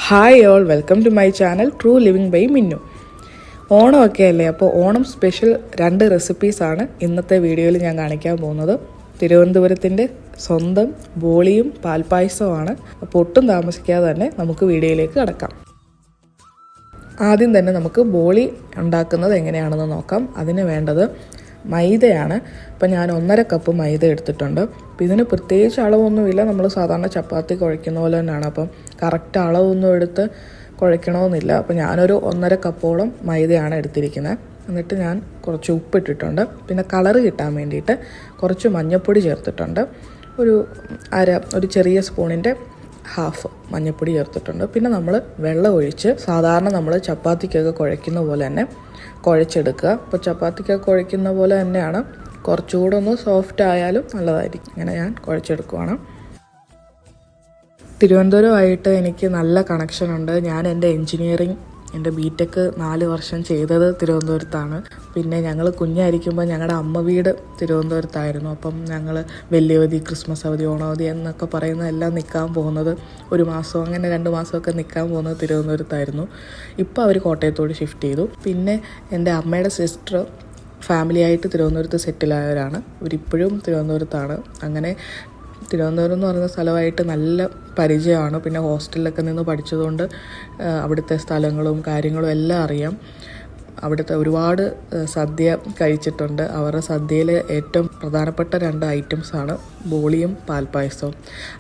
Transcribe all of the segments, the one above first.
Hi all, welcome to my channel true living by Minnu. ഓണമൊക്കെ അല്ലേ, അപ്പോൾ ഓണം സ്പെഷ്യൽ 2 റെസിപ്പീസാണ് ഇന്നത്തെ വീഡിയോയിൽ ഞാൻ കാണിക്കാൻ പോകുന്നത്. തിരുവനന്തപുരത്തിൻ്റെ സ്വന്തം ബോളിയും പാൽപ്പായസവുമാണ്. അപ്പോൾ ഒട്ടും താമസിക്കാതെ തന്നെ നമുക്ക് വീഡിയോയിലേക്ക് കടക്കാം. ആദ്യം തന്നെ നമുക്ക് ബോളി ഉണ്ടാക്കുന്നത് എങ്ങനെയാണെന്ന് നോക്കാം. അതിന് വേണ്ടത് മൈദയാണ്. അപ്പം ഞാൻ 1.5 കപ്പ് മൈദ എടുത്തിട്ടുണ്ട്. അപ്പം ഇതിന് പ്രത്യേകിച്ച് അളവൊന്നുമില്ല, നമ്മൾ സാധാരണ ചപ്പാത്തി കുഴയ്ക്കുന്ന പോലെ തന്നെയാണ്. അപ്പം കറക്റ്റ് അളവൊന്നും എടുത്ത് കുഴയ്ക്കണമെന്നില്ല. അപ്പം ഞാനൊരു 1.5 കപ്പോളം മൈദയാണ് എടുത്തിരിക്കുന്നത്. എന്നിട്ട് ഞാൻ കുറച്ച് ഉപ്പിട്ടിട്ടുണ്ട്. പിന്നെ കളറ് കിട്ടാൻ വേണ്ടിയിട്ട് കുറച്ച് മഞ്ഞൾപ്പൊടി ചേർത്തിട്ടുണ്ട്. ഒരു ചെറിയ സ്പൂണിൻ്റെ ഹാഫ് മഞ്ഞൾപ്പൊടി ചേർത്തിട്ടുണ്ട്. പിന്നെ നമ്മൾ വെള്ളം ഒഴിച്ച് സാധാരണ നമ്മൾ ചപ്പാത്തിക്കൊക്കെ കുഴയ്ക്കുന്ന പോലെ തന്നെ കുഴച്ചെടുക്കുക. അപ്പോൾ ചപ്പാത്തിക്കൊക്കെ കുഴയ്ക്കുന്ന പോലെ തന്നെയാണ്, കുറച്ചുകൂടെ ഒന്ന് സോഫ്റ്റ് ആയാലും നല്ലതായിരിക്കും. ഇങ്ങനെ ഞാൻ കുഴച്ചെടുക്കുവാണ്. തിരുവനന്തപുരമായിട്ട് എനിക്ക് നല്ല കണക്ഷനുണ്ട്. ഞാൻ എൻ്റെ ബിടെക് 4 വർഷം ചെയ്തത് തിരുവനന്തപുരത്താണ്. പിന്നെ ഞങ്ങൾ കുഞ്ഞായിരിക്കുമ്പോൾ ഞങ്ങളുടെ അമ്മ വീട് തിരുവനന്തപുരത്തായിരുന്നു. അപ്പം ഞങ്ങൾ വലിയ അവധി, ക്രിസ്മസ് അവധി, ഓണാവധി എന്നൊക്കെ പറയുന്നതെല്ലാം നിൽക്കാൻ പോകുന്നത് 1 മാസം, അങ്ങനെ 2 മാസമൊക്കെ നിൽക്കാൻ പോകുന്നത് തിരുവനന്തപുരത്തായിരുന്നു. ഇപ്പോൾ അവർ കോട്ടയത്തോട് ഷിഫ്റ്റ് ചെയ്തു. പിന്നെ എൻ്റെ അമ്മയുടെ സിസ്റ്റർ ഫാമിലിയായിട്ട് തിരുവനന്തപുരത്ത് സെറ്റിലായവരാണ്. അവരിപ്പോഴും തിരുവനന്തപുരത്താണ്. അങ്ങനെ തിരുവനന്തപുരം എന്ന് പറയുന്ന സ്ഥലമായിട്ട് നല്ല പരിചയമാണ്. പിന്നെ ഹോസ്റ്റലിലൊക്കെ നിന്ന് പഠിച്ചതുകൊണ്ട് അവിടുത്തെ സ്ഥലങ്ങളും കാര്യങ്ങളും എല്ലാം അറിയാം. അവിടുത്തെ ഒരുപാട് സദ്യ കഴിച്ചിട്ടുണ്ട്. അവരുടെ സദ്യയിൽ ഏറ്റവും പ്രധാനപ്പെട്ട 2 ഐറ്റംസാണ് ബോളിയും പാൽപ്പായസവും.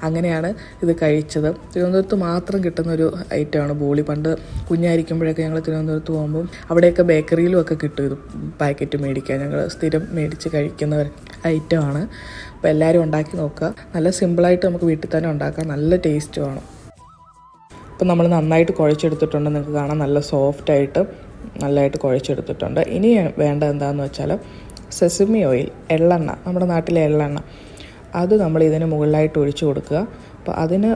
അങ്ങനെയാണ് ഇത് കഴിച്ചത്. തിരുവനന്തപുരത്ത് മാത്രം കിട്ടുന്നൊരു ഐറ്റമാണ് ബോളി. പണ്ട് കുഞ്ഞായിരിക്കുമ്പോഴൊക്കെ ഞങ്ങൾ തിരുവനന്തപുരത്ത് പോകുമ്പം അവിടെയൊക്കെ ബേക്കറിയിലും ഒക്കെ കിട്ടും ഇത് പാക്കറ്റ് മേടിക്കാൻ. ഞങ്ങൾ സ്ഥിരം മേടിച്ച് കഴിക്കുന്ന ഐറ്റമാണ്. അപ്പോൾ എല്ലാവരും ഉണ്ടാക്കി നോക്കുക. നല്ല സിമ്പിളായിട്ട് നമുക്ക് വീട്ടിൽ തന്നെ ഉണ്ടാക്കാം. നല്ല ടേസ്റ്റുമാണ്. ഇപ്പം നമ്മൾ നന്നായിട്ട് കുഴച്ചെടുത്തിട്ടുണ്ട്. നിങ്ങൾക്ക് കാണാം, നല്ല സോഫ്റ്റായിട്ട് നല്ലതായിട്ട് കുഴച്ചെടുത്തിട്ടുണ്ട്. ഇനി വേണ്ട എന്താണെന്ന് വെച്ചാൽ സെസമി ഓയിൽ, എള്ളെണ്ണ, നമ്മുടെ നാട്ടിലെ എള്ളെണ്ണ, അത് നമ്മൾ ഇതിന് മുകളിലായിട്ട് ഒഴിച്ചു കൊടുക്കുക. അപ്പോൾ അതിന്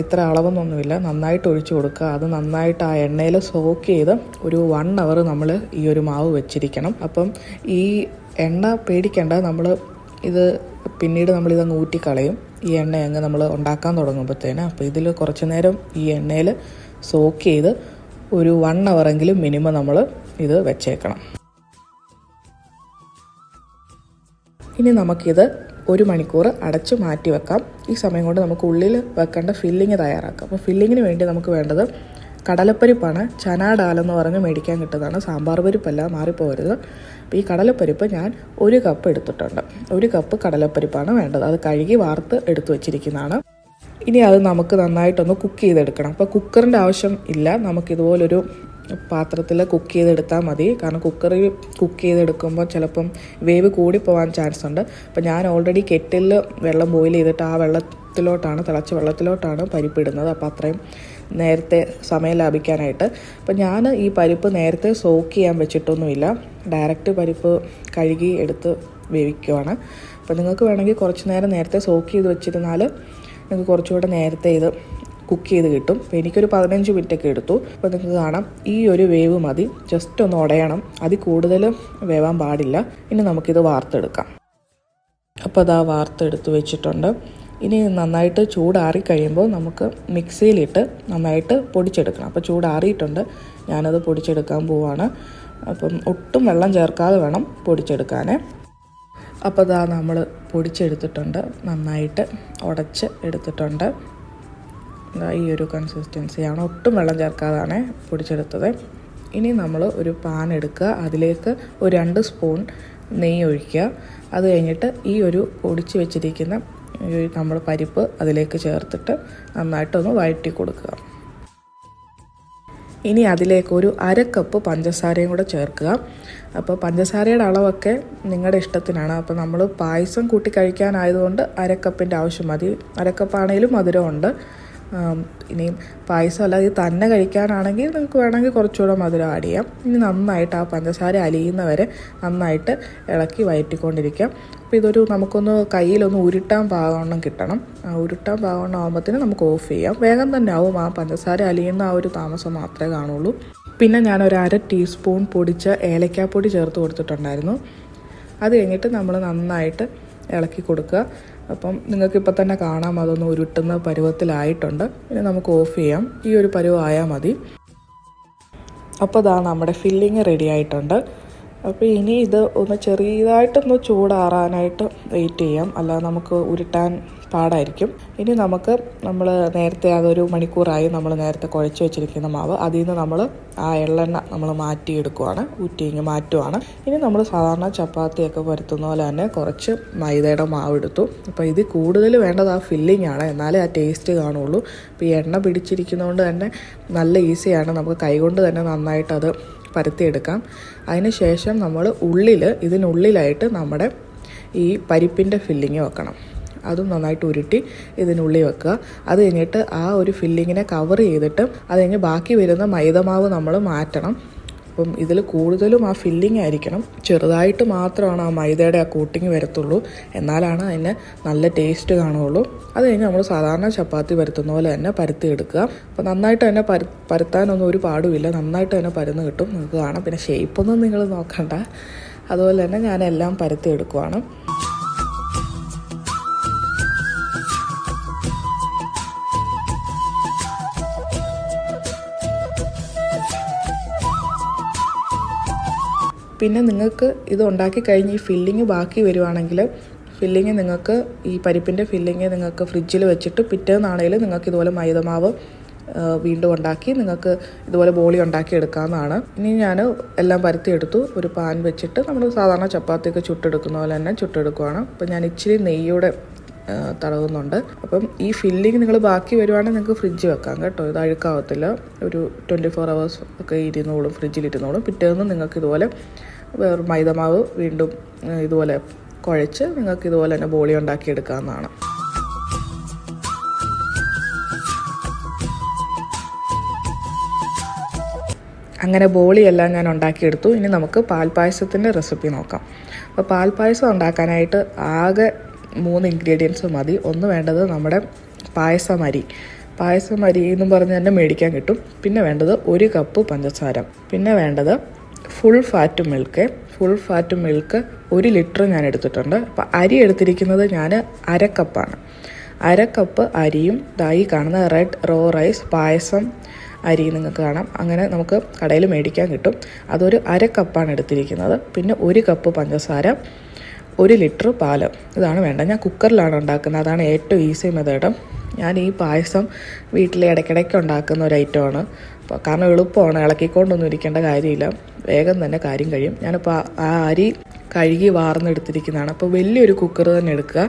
ഇത്ര അളവൊന്നുമില്ല, നന്നായിട്ട് ഒഴിച്ചു കൊടുക്കുക. അത് നന്നായിട്ട് ആ എണ്ണയിൽ സോക്ക് ചെയ്ത് ഒരു 1 അവർ നമ്മൾ ഈ ഒരു മാവ് വെച്ചിരിക്കണം. അപ്പം ഈ എണ്ണ പേടിക്കേണ്ട, പിന്നീട് നമ്മളിതങ്ങ് ഊറ്റിക്കളയും ഈ എണ്ണ അങ്ങ് നമ്മൾ ഉണ്ടാക്കാൻ തുടങ്ങുമ്പോഴത്തേന്. അപ്പോൾ ഇതിൽ കുറച്ച് നേരം ഈ എണ്ണയിൽ സോക്ക് ചെയ്ത് ഒരു 1 അവറെങ്കിലും മിനിമം നമ്മൾ ഇത് വെച്ചേക്കണം. ഇനി നമുക്കിത് 1 മണിക്കൂർ അടച്ച് മാറ്റി വെക്കാം. ഈ സമയം കൊണ്ട് നമുക്ക് ഉള്ളിൽ വെക്കേണ്ട ഫില്ലിങ് തയ്യാറാക്കാം. അപ്പോൾ ഫില്ലിങ്ങിന് വേണ്ടി നമുക്ക് വേണ്ടത് കടലപ്പരിപ്പാണ്. ചന ഡാൽ എന്ന് പറഞ്ഞ് മേടിക്കാൻ കിട്ടുന്നതാണ്, സാമ്പാർ പരിപ്പല്ല, മാറിപ്പോകരുത്. അപ്പോൾ ഈ കടലപ്പരിപ്പ് ഞാൻ 1 കപ്പ് എടുത്തിട്ടുണ്ട്. 1 കപ്പ് കടലപ്പരിപ്പാണ് വേണ്ടത്. അത് കഴുകി വാർത്ത് എടുത്തു വെച്ചിരിക്കുന്നതാണ്. ഇനി അത് നമുക്ക് നന്നായിട്ടൊന്ന് കുക്ക് ചെയ്തെടുക്കണം. അപ്പോൾ കുക്കറിൻ്റെ ആവശ്യം ഇല്ല, നമുക്കിതുപോലൊരു പാത്രത്തിൽ കുക്ക് ചെയ്തെടുത്താൽ മതി. കാരണം കുക്കറിൽ കുക്ക് ചെയ്തെടുക്കുമ്പോൾ ചിലപ്പം വേവ് കൂടിപ്പോകാൻ ചാൻസ് ഉണ്ട്. അപ്പോൾ ഞാൻ ഓൾറെഡി കെറ്റിലിൽ വെള്ളം ബോയിൽ ചെയ്തിട്ട് ആ തിളച്ച വെള്ളത്തിലോട്ടാണ് പരിപ്പ് ഇടുന്നത്. അപ്പോൾ അത്രയും നേരത്തെ സമയം ലാഭിക്കാനായിട്ട്. അപ്പോൾ ഞാൻ ഈ പരിപ്പ് നേരത്തെ സോക്ക് ചെയ്യാൻ വെച്ചിട്ടൊന്നുമില്ല, ഡയറക്റ്റ് പരിപ്പ് കഴുകി എടുത്ത് വേവിക്കുവാണ്. അപ്പോൾ നിങ്ങൾക്ക് വേണമെങ്കിൽ കുറച്ച് നേരം നേരത്തെ സോക്ക് ചെയ്ത് വെച്ചിരുന്നാൽ നിങ്ങൾക്ക് കുറച്ചുകൂടെ നേരത്തെ ഇത് കുക്ക് ചെയ്ത് കിട്ടും. അപ്പോൾ എനിക്കൊരു 15 മിനിറ്റൊക്കെ എടുത്തു. അപ്പോൾ നിങ്ങൾക്ക് കാണാം, ഈ ഒരു വേവ് മതി, ജസ്റ്റ് ഒന്ന് ഉടയണം, അതിൽ കൂടുതൽ വേവാൻ പാടില്ല. ഇനി നമുക്കിത് വാർത്തെടുക്കാം. അപ്പോൾ അതാ വാർത്തെടുത്ത് വെച്ചിട്ടുണ്ട്. ഇനി നന്നായിട്ട് ചൂടാറി കഴിയുമ്പോൾ നമുക്ക് മിക്സിയിലിട്ട് നന്നായിട്ട് പൊടിച്ചെടുക്കണം. അപ്പോൾ ചൂടാറിയിട്ടുണ്ട്, ഞാനത് പൊടിച്ചെടുക്കാൻ പോവാണ്. അപ്പം ഒട്ടും വെള്ളം ചേർക്കാതെ വേണം പൊടിച്ചെടുക്കാൻ. അപ്പോൾ അതാ നമ്മൾ പൊടിച്ചെടുത്തിട്ടുണ്ട്, നന്നായിട്ട് ഉടച്ച് എടുത്തിട്ടുണ്ട്. ഈ ഒരു കൺസിസ്റ്റൻസിയാണ്, ഒട്ടും വെള്ളം ചേർക്കാതാണ് പൊടിച്ചെടുത്തത്. ഇനി നമ്മൾ ഒരു പാൻ എടുക്കുക, അതിലേക്ക് ഒരു 2 സ്പൂൺ നെയ്യ് ഒഴിക്കുക. അത് കഴിഞ്ഞിട്ട് ഈ ഒരു പൊടിച്ച് വെച്ചിരിക്കുന്ന നമ്മൾ പരിപ്പ് അതിലേക്ക് ചേർത്തിട്ട് നന്നായിട്ടൊന്ന് വഴറ്റി കൊടുക്കുക. ഇനി അതിലേക്ക് ഒരു 1/2 കപ്പ് പഞ്ചസാരയും കൂടെ ചേർക്കുക. അപ്പോൾ പഞ്ചസാരയുടെ അളവൊക്കെ നിങ്ങളുടെ ഇഷ്ടത്തിനാണ്. അപ്പോൾ നമ്മൾ പായസം കൂട്ടി കഴിക്കാനായതുകൊണ്ട് 1/2 കപ്പിൻ്റെ ആവശ്യം മതി. 1/2 കപ്പാണെങ്കിലും മധുരമുണ്ട്. ഇനിയും പായസം അല്ലാതെ തന്നെ കഴിക്കാനാണെങ്കിൽ നിങ്ങൾക്ക് വേണമെങ്കിൽ കുറച്ചുകൂടെ മധുരം ആഡ് ചെയ്യാം. ഇനി നന്നായിട്ട് ആ പഞ്ചസാര അലിയുന്നവരെ നന്നായിട്ട് ഇളക്കി വഴറ്റിക്കൊണ്ടിരിക്കാം. അപ്പോൾ നമുക്കൊന്ന് കയ്യിലൊന്ന് ഉരുട്ടാൻ പാകവണ്ണം കിട്ടണം. ഉരുട്ടാൻ പാകവണ്ണം ആകുമ്പോഴത്തേനും നമുക്ക് ഓഫ് ചെയ്യാം. വേഗം തന്നെ ആവും, ആ പഞ്ചസാര അലിയുന്ന ആ ഒരു താമസം മാത്രമേ കാണുള്ളൂ. പിന്നെ ഞാനൊരു 1/2 ടീസ്പൂൺ പൊടിച്ച ഏലക്കാപ്പൊടി ചേർത്ത് കൊടുത്തിട്ടുണ്ടായിരുന്നു. അത് കഴിഞ്ഞിട്ട് നമ്മൾ നന്നായിട്ട് ഇളക്കി കൊടുക്കുക. അപ്പം നിങ്ങൾക്കിപ്പോൾ തന്നെ കാണാം അതൊന്ന് ഉരുട്ടുന്ന പരുവത്തിലായിട്ടുണ്ട്. ഇനി നമുക്ക് ഓഫ് ചെയ്യാം. ഈ ഒരു പരുവമായാൽ മതി. അപ്പോൾ ഇതാ നമ്മുടെ ഫില്ലിങ് റെഡി ആയിട്ടുണ്ട്. അപ്പോൾ ഇനി ഇത് ഒന്ന് ചെറിയതായിട്ടൊന്ന് ചൂടാറാനായിട്ട് വെയിറ്റ് ചെയ്യാം, അല്ലാതെ നമുക്ക് ഉരുട്ടാൻ പാടായിരിക്കും. ഇനി നമ്മൾ നേരത്തെ അതൊരു മണിക്കൂറായി നമ്മൾ നേരത്തെ കുഴച്ച് വെച്ചിരിക്കുന്ന മാവ്, അതിൽ നിന്ന് നമ്മൾ ആ എള്ളെണ്ണ നമ്മൾ മാറ്റിയെടുക്കുവാണ്, ഊറ്റിങ്ങ് മാറ്റുവാണ്. ഇനി നമ്മൾ സാധാരണ ചപ്പാത്തിയൊക്കെ പരത്തുന്ന പോലെ തന്നെ കുറച്ച് മൈദയുടെ മാവ് എടുത്തു. അപ്പോൾ ഇത് കൂടുതൽ വേണ്ടത് ആ ഫില്ലിംഗ് ആണ്, എന്നാലേ ആ ടേസ്റ്റ് കാണുള്ളൂ. അപ്പോൾ ഈ എണ്ണ പിടിച്ചിരിക്കുന്നതുകൊണ്ട് തന്നെ നല്ല ഈസിയാണ്, നമുക്ക് കൈകൊണ്ട് തന്നെ നന്നായിട്ടത് പരത്തിയെടുക്കാം. അതിന് ശേഷം നമ്മൾ ഇതിനുള്ളിലായിട്ട് നമ്മുടെ ഈ പരിപ്പിൻ്റെ ഫില്ലിങ് വെക്കണം. അതും നന്നായിട്ട് ഉരുട്ടി ഇതിനുള്ളിൽ വെക്കുക. അത് കഴിഞ്ഞിട്ട് ആ ഒരു ഫില്ലിങ്ങിനെ കവർ ചെയ്തിട്ട് അത് കഴിഞ്ഞ് ബാക്കി വരുന്ന മൈദമാവ് നമ്മൾ മാറ്റണം. അപ്പം ഇതിൽ കൂടുതലും ആ ഫില്ലിംഗ് ആയിരിക്കണം. ചെറുതായിട്ട് മാത്രമാണ് ആ മൈദയുടെ ആ കോട്ടിങ് വരത്തുള്ളൂ, എന്നാലാണ് അതിന് നല്ല ടേസ്റ്റ് കാണുള്ളൂ. അത് കഴിഞ്ഞ് നമ്മൾ സാധാരണ ചപ്പാത്തി പരത്തുന്ന പോലെ തന്നെ പരത്തി എടുക്കുക. അപ്പോൾ നന്നായിട്ട് തന്നെ പരത്താനൊന്നും ഒരു പാടുമില്ല, നന്നായിട്ട് തന്നെ പരന്ന് കിട്ടും, നിങ്ങൾക്ക് കാണാം. പിന്നെ ഷേപ്പൊന്നും നിങ്ങൾ നോക്കണ്ട. അതുപോലെ തന്നെ ഞാനെല്ലാം പരത്തി എടുക്കുവാണ്. പിന്നെ നിങ്ങൾക്ക് ഇത് ഉണ്ടാക്കി കഴിഞ്ഞ് ഈ ഫില്ലിങ് ബാക്കി വരുവാണെങ്കിൽ നിങ്ങൾക്ക് ഈ പരിപ്പിൻ്റെ ഫില്ലിങ് നിങ്ങൾക്ക് ഫ്രിഡ്ജിൽ വെച്ചിട്ട് പിറ്റേന്നാണെങ്കിലും നിങ്ങൾക്ക് ഇതുപോലെ മൈദമാവ് വീണ്ടും ഉണ്ടാക്കി നിങ്ങൾക്ക് ഇതുപോലെ ബോളി ഉണ്ടാക്കി എടുക്കാവുന്നതാണ്. ഇനി ഞാൻ എല്ലാം പരത്തിയെടുത്തു. ഒരു പാൻ വെച്ചിട്ട് നമ്മൾ സാധാരണ ചപ്പാത്തിയൊക്കെ ചുട്ടെടുക്കുന്ന പോലെ തന്നെ ചുട്ടെടുക്കുവാണ്. അപ്പോൾ ഞാൻ ഇച്ചിരി നെയ്യോടെ തടവുന്നുണ്ട്. അപ്പം ഈ ഫില്ലിങ് നിങ്ങൾ ബാക്കി വരുവാണെങ്കിൽ നിങ്ങൾക്ക് ഫ്രിഡ്ജ് വെക്കാം കേട്ടോ, ഇത് അഴുക്കാവത്തില്ല. ഒരു 24 hours ഒക്കെ ഇരുന്നോളും, ഫ്രിഡ്ജിലിരുന്നോളും. പിറ്റേന്ന് നിങ്ങൾക്ക് ഇതുപോലെ വേറെ മൈദമാവ് വീണ്ടും ഇതുപോലെ കുഴച്ച് നിങ്ങൾക്ക് ഇതുപോലെ തന്നെ ബോളി ഉണ്ടാക്കിയെടുക്കാവുന്നതാണ്. അങ്ങനെ ബോളിയെല്ലാം ഞാൻ ഉണ്ടാക്കിയെടുത്തു. ഇനി നമുക്ക് പാൽപ്പായസത്തിൻ്റെ റെസിപ്പി നോക്കാം. അപ്പോൾ പാൽപ്പായസം ഉണ്ടാക്കാനായിട്ട് ആകെ 3 ഇൻഗ്രീഡിയൻസ് മതി. ഒന്ന് വേണ്ടത് നമ്മുടെ പായസം അരി എന്നും പറഞ്ഞ് തന്നെ മേടിക്കാൻ കിട്ടും. പിന്നെ വേണ്ടത് 1 കപ്പ് പഞ്ചസാര. പിന്നെ വേണ്ടത് ഫുൾ ഫാറ്റ് മിൽക്ക് 1 ലിറ്റർ ഞാൻ എടുത്തിട്ടുണ്ട്. അപ്പോൾ അരി എടുത്തിരിക്കുന്നത് ഞാൻ 1/2 കപ്പാണ്. 1/2 കപ്പ് അരിയും ഈ കാണുന്ന റെഡ് റോ റൈസ് പായസം അരി നിങ്ങൾക്ക് കാണാം, അങ്ങനെ നമുക്ക് കടയിൽ മേടിക്കാൻ കിട്ടും. അതൊരു 1/2 കപ്പാണ് എടുത്തിരിക്കുന്നത്. പിന്നെ 1 കപ്പ് പഞ്ചസാര, 1 ലിറ്റർ പാല്. ഇതാണ് വേണ്ടത്. ഞാൻ കുക്കറിലാണ് ഉണ്ടാക്കുന്നത്, അതാണ് ഏറ്റവും ഈസി മെത്തേഡ്. ഞാൻ ഈ പായസം വീട്ടിൽ ഇടയ്ക്കിടയ്ക്ക് ഉണ്ടാക്കുന്ന ഒരു ഐറ്റമാണ്. കാരണം എളുപ്പമാണ്, ഇളക്കിക്കൊണ്ടൊന്നും ഇരിക്കേണ്ട കാര്യമില്ല, വേഗം തന്നെ കാര്യം കഴിയും. ഞാനിപ്പോൾ ആ അരി കഴുകി വാർന്നെടുത്തിരിക്കുന്നതാണ്. അപ്പോൾ വലിയൊരു കുക്കർ തന്നെ എടുക്കുക.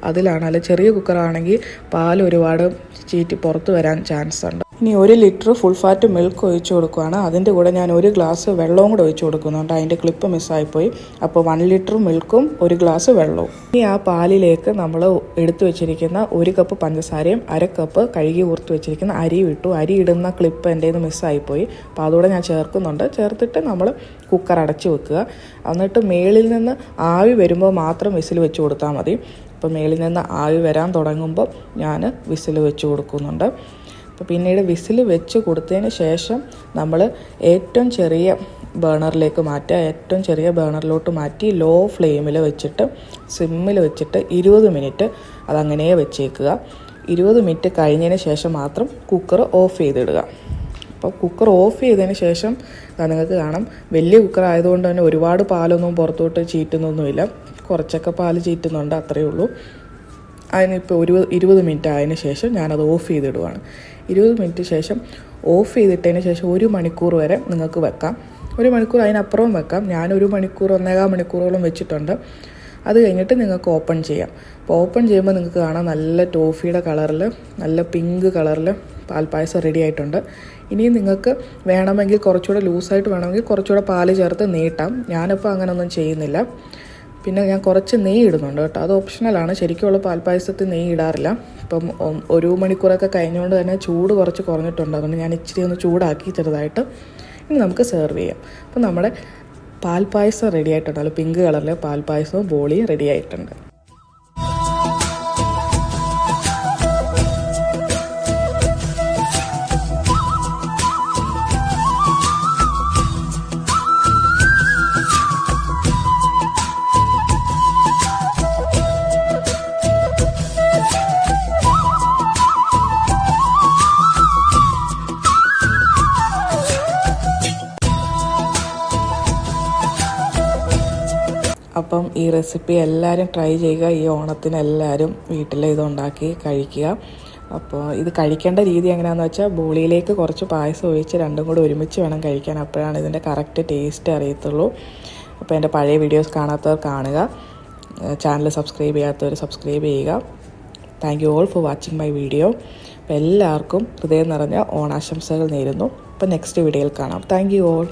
അതിലാണെങ്കിൽ ചെറിയ കുക്കറാണെങ്കിൽ പാൽ ഒരുപാട് ചീറ്റി പുറത്ത് വരാൻ ചാൻസ് ഉണ്ട്. ഇനി 1 ലിറ്റർ ഫുൾ ഫാറ്റ് മിൽക്ക് ഒഴിച്ചു കൊടുക്കുകയാണ്. അതിൻ്റെ കൂടെ ഞാൻ 1 ഗ്ലാസ് വെള്ളവും കൂടെ ഒഴിച്ചു കൊടുക്കുന്നുണ്ട്, അതിൻ്റെ ക്ലിപ്പ് മിസ്സായിപ്പോയി. അപ്പോൾ 1 ലിറ്റർ മിൽക്കും 1 ഗ്ലാസ് വെള്ളവും. ഇനി ആ പാലിലേക്ക് നമ്മൾ എടുത്തു വെച്ചിരിക്കുന്ന 1 കപ്പ് പഞ്ചസാരയും 1/2 കപ്പ് കഴുകി ഊർത്ത് വെച്ചിരിക്കുന്ന അരിയും ഇട്ടു. അരി ഇടുന്ന ക്ലിപ്പ് എൻ്റെ നിന്ന് മിസ്സായിപ്പോയി, അപ്പോൾ അതുകൂടെ ഞാൻ ചേർക്കുന്നുണ്ട്. ചേർത്തിട്ട് നമ്മൾ കുക്കർ അടച്ച് വെക്കുക. എന്നിട്ട് മേളിൽ നിന്ന് ആവി വരുമ്പോൾ മാത്രം വിസിൽ വെച്ച് കൊടുത്താൽ മതി. അപ്പോൾ മേളിൽ നിന്ന് ആവി വരാൻ തുടങ്ങുമ്പോൾ ഞാൻ വിസിൽ വെച്ച് കൊടുക്കുന്നുണ്ട്. അപ്പോൾ പിന്നീട് വിസിൽ വെച്ച് കൊടുത്തതിന് ശേഷം നമ്മൾ ഏറ്റവും ചെറിയ ബേണറിലേക്ക് മാറ്റുക. ഏറ്റവും ചെറിയ ബേണറിലോട്ട് മാറ്റി ലോ ഫ്ലെയിമിൽ വെച്ചിട്ട് സിമ്മിൽ വെച്ചിട്ട് 20 മിനിറ്റ് അതങ്ങനെ വെച്ചേക്കുക. 20 മിനിറ്റ് കഴിഞ്ഞതിന് ശേഷം മാത്രം കുക്കർ ഓഫ് ചെയ്തിടുക. അപ്പോൾ കുക്കർ ഓഫ് ചെയ്തതിന് ശേഷം നിങ്ങൾക്ക് കാണാം, വലിയ കുക്കർ ആയതുകൊണ്ട് തന്നെ ഒരുപാട് പാലൊന്നും പുറത്തോട്ട് ചീറ്റുന്നൊന്നുമില്ല, കുറച്ചൊക്കെ പാൽ ചീറ്റുന്നുണ്ട്, അത്രയേ ഉള്ളൂ. അതിനിപ്പോൾ 20 മിനിറ്റ് ആയതിന് ശേഷം ഞാനത് ഓഫ് ചെയ്തിടുവാണ്. 20 മിനിറ്റ് ശേഷം ഓഫ് ചെയ്തിട്ടതിന് ശേഷം 1 മണിക്കൂർ വരെ നിങ്ങൾക്ക് വെക്കാം. 1 മണിക്കൂർ അതിനപ്പുറവും വെക്കാം. ഞാൻ 1 മണിക്കൂർ 1.25 മണിക്കൂറോളം വെച്ചിട്ടുണ്ട്. അത് കഴിഞ്ഞിട്ട് നിങ്ങൾക്ക് ഓപ്പൺ ചെയ്യാം. അപ്പോൾ ഓപ്പൺ ചെയ്യുമ്പോൾ നിങ്ങൾക്ക് കാണാം നല്ല ടോഫിയുടെ കളറിൽ, നല്ല പിങ്ക് കളറിൽ പാൽപ്പായസം റെഡി ആയിട്ടുണ്ട്. ഇനിയും നിങ്ങൾക്ക് വേണമെങ്കിൽ കുറച്ചുകൂടെ ലൂസായിട്ട് വേണമെങ്കിൽ കുറച്ചുകൂടെ പാല് ചേർത്ത് നീട്ടാം. ഞാനിപ്പോൾ അങ്ങനെയൊന്നും ചെയ്യുന്നില്ല. പിന്നെ ഞാൻ കുറച്ച് നെയ്യ് ഇടുന്നുണ്ട് കേട്ടോ, അത് ഓപ്ഷണലാണ്. ശരിക്കുള്ള പാൽപ്പായസത്തിൽ നെയ്യ് ഇടാറില്ല. ഇപ്പം 1 മണിക്കൂറൊക്കെ കഴിഞ്ഞുകൊണ്ട് തന്നെ ചൂട് കുറച്ച് കുറഞ്ഞിട്ടുണ്ട്, അതുകൊണ്ട് ഞാൻ ഇച്ചിരി ഒന്ന് ചൂടാക്കി ചെറുതായിട്ട്. ഇനി നമുക്ക് സെർവ് ചെയ്യാം. അപ്പം നമ്മുടെ പാൽപ്പായസം റെഡി ആയിട്ടുണ്ട്, അല്ല പിങ്ക് കളറിലെ പാൽപ്പായസവും ബോളിയും റെഡി ആയിട്ടുണ്ട്. അപ്പം ഈ റെസിപ്പി എല്ലാവരും ട്രൈ ചെയ്യുക. ഈ ഓണത്തിന് എല്ലാവരും വീട്ടിൽ ഇതുണ്ടാക്കി കഴിക്കുക. അപ്പോൾ ഇത് കഴിക്കേണ്ട രീതി എങ്ങനെയാണെന്ന് വെച്ചാൽ ബോളിയിലേക്ക് കുറച്ച് പായസം ഒഴിച്ച് രണ്ടും കൂടി ഒരുമിച്ച് വേണം കഴിക്കാൻ. അപ്പോഴാണ് ഇതിൻ്റെ കറക്റ്റ് ടേസ്റ്റ് അറിയത്തുള്ളൂ. അപ്പോൾ എൻ്റെ പഴയ വീഡിയോസ് കാണാത്തവർ കാണുക. ചാനൽ സബ്സ്ക്രൈബ് ചെയ്യാത്തവർ സബ്സ്ക്രൈബ് ചെയ്യുക. Thank you all for watching my video. അപ്പോൾ എല്ലാവർക്കും ഹൃദയം നിറഞ്ഞ ഓണാശംസകൾ നേരുന്നു. അപ്പോൾ നെക്സ്റ്റ് വീഡിയോയിൽ കാണാം. Thank you all.